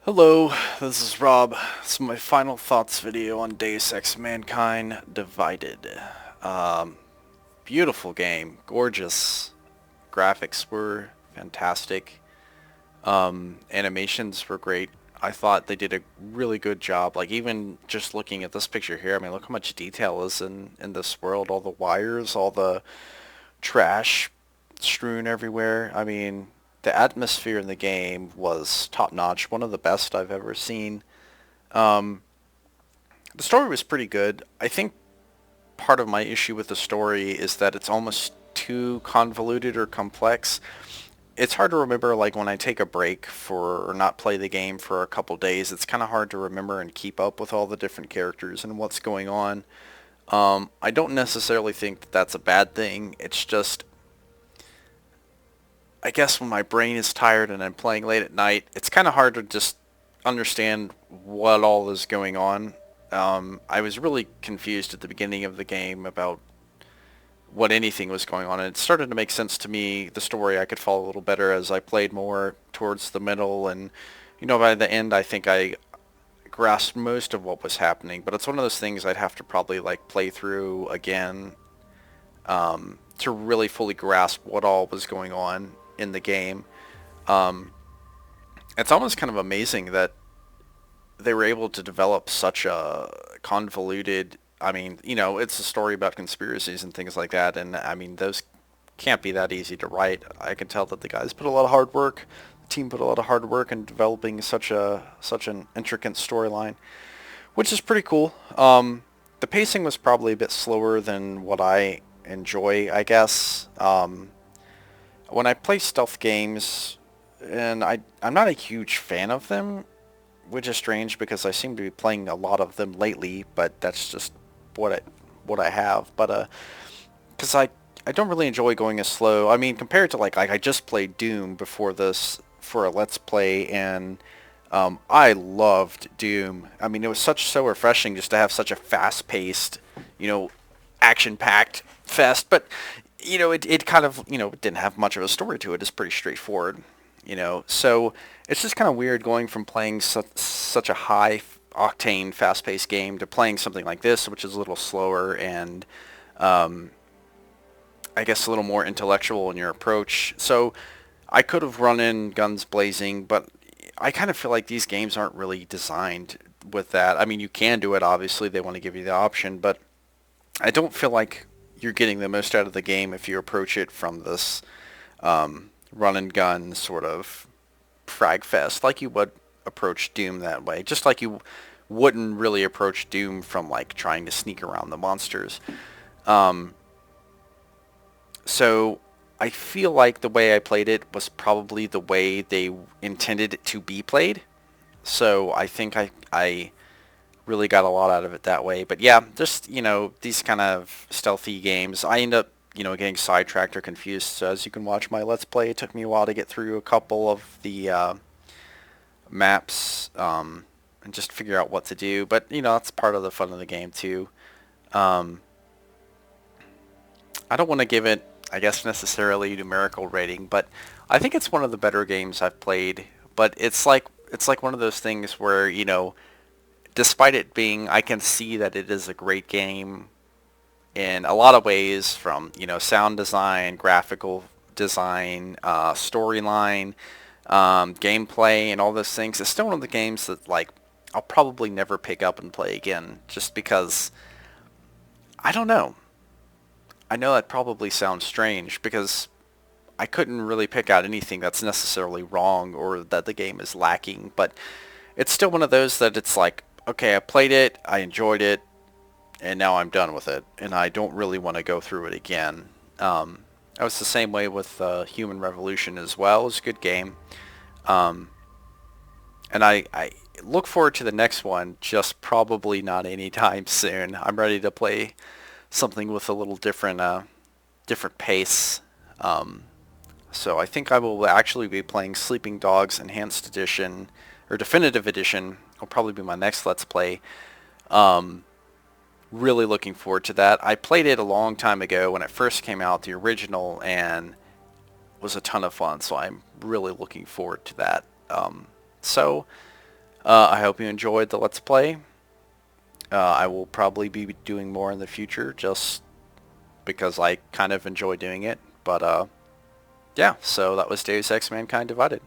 Hello, this is Rob. This is my final thoughts video on Deus Ex Mankind Divided. Um, Beautiful game, gorgeous. Graphics were fantastic. Animations were great. I thought they did a really good job. Like even just looking at this picture here, I mean, look how much detail is in this world. All the wires, all the trash strewn everywhere. I mean, the atmosphere in the game was top notch, one of the best I've ever seen. Um, the story was pretty good. I think part of my issue with the story is that it's almost too convoluted or complex. It's hard to remember, like when I take a break for or not play the game for a couple days, it's kind of hard to remember and keep up with all the different characters and what's going on. I don't necessarily think that that's a bad thing. It's just I guess when my brain is tired and I'm playing late at night, it's kind of hard to just understand what all is going on. I was really confused at the beginning of the game about what anything was going on, and it started to make sense to me, the story I could follow a little better as I played more towards the middle, and by the end I think I grasped most of what was happening, but it's one of those things I'd have to probably like play through again to really fully grasp what all was going on in the game. Um, it's almost kind of amazing that they were able to develop such a convoluted. I mean, it's a story about conspiracies and things like that, and I mean, those can't be that easy to write. I can tell that the guys put a lot of hard work. The team put a lot of hard work in developing such an intricate storyline, which is pretty cool. The pacing was probably a bit slower than what I enjoy, I guess. When I play stealth games, and I'm not a huge fan of them, which is strange because I seem to be playing a lot of them lately, but that's just what I have. But because I don't really enjoy going as slow. I mean, compared to like I just played Doom before this for a Let's Play, and I loved Doom. I mean, it was so refreshing just to have such a fast-paced, you know, action-packed fest. But it kind of it didn't have much of a story to it. It's pretty straightforward. So it's just kind of weird going from playing such a high octane, fast-paced game to playing something like this, which is a little slower and um, I guess a little more intellectual in your approach. So I could have run in guns blazing, but I kind of feel like these games aren't really designed with that. I mean, you can do it, obviously. They want to give you the option, but I don't feel like you're getting the most out of the game if you approach it from this run and gun sort of frag fest, like you would approach Doom that way. Just like you wouldn't really approach Doom from like trying to sneak around the monsters. Um, so I feel like the way I played it was probably the way they intended it to be played. So I think I really got a lot out of it that way. But yeah, just, these kind of stealthy games, I end up, getting sidetracked or confused. So as you can watch my Let's Play, it took me a while to get through a couple of the maps and just figure out what to do. But, that's part of the fun of the game too. Um, I don't want to give it, I guess, necessarily a numerical rating, but I think it's one of the better games I've played. But it's like one of those things where, despite it being, I can see that it is a great game in a lot of ways, from sound design, graphical design, storyline, gameplay, and all those things. It's still one of the games that like I'll probably never pick up and play again, just because I don't know. I know that probably sounds strange because I couldn't really pick out anything that's necessarily wrong or that the game is lacking, but it's still one of those that it's like, okay, I played it, I enjoyed it, and now I'm done with it, and I don't really want to go through it again. I was the same way with Human Revolution as well. It was a good game. Um, and I look forward to the next one, just probably not anytime soon. I'm ready to play something with a little different pace. Um, so I think I will actually be playing Sleeping Dogs Enhanced Edition, or Definitive Edition. Will probably be my next Let's Play. Um, Really looking forward to that. I played it a long time ago when it first came out, the original, and was a ton of fun. So I'm really looking forward to that. So I hope you enjoyed the Let's Play. I will probably be doing more in the future just because I kind of enjoy doing it. But yeah, so that was Deus Ex Mankind Divided.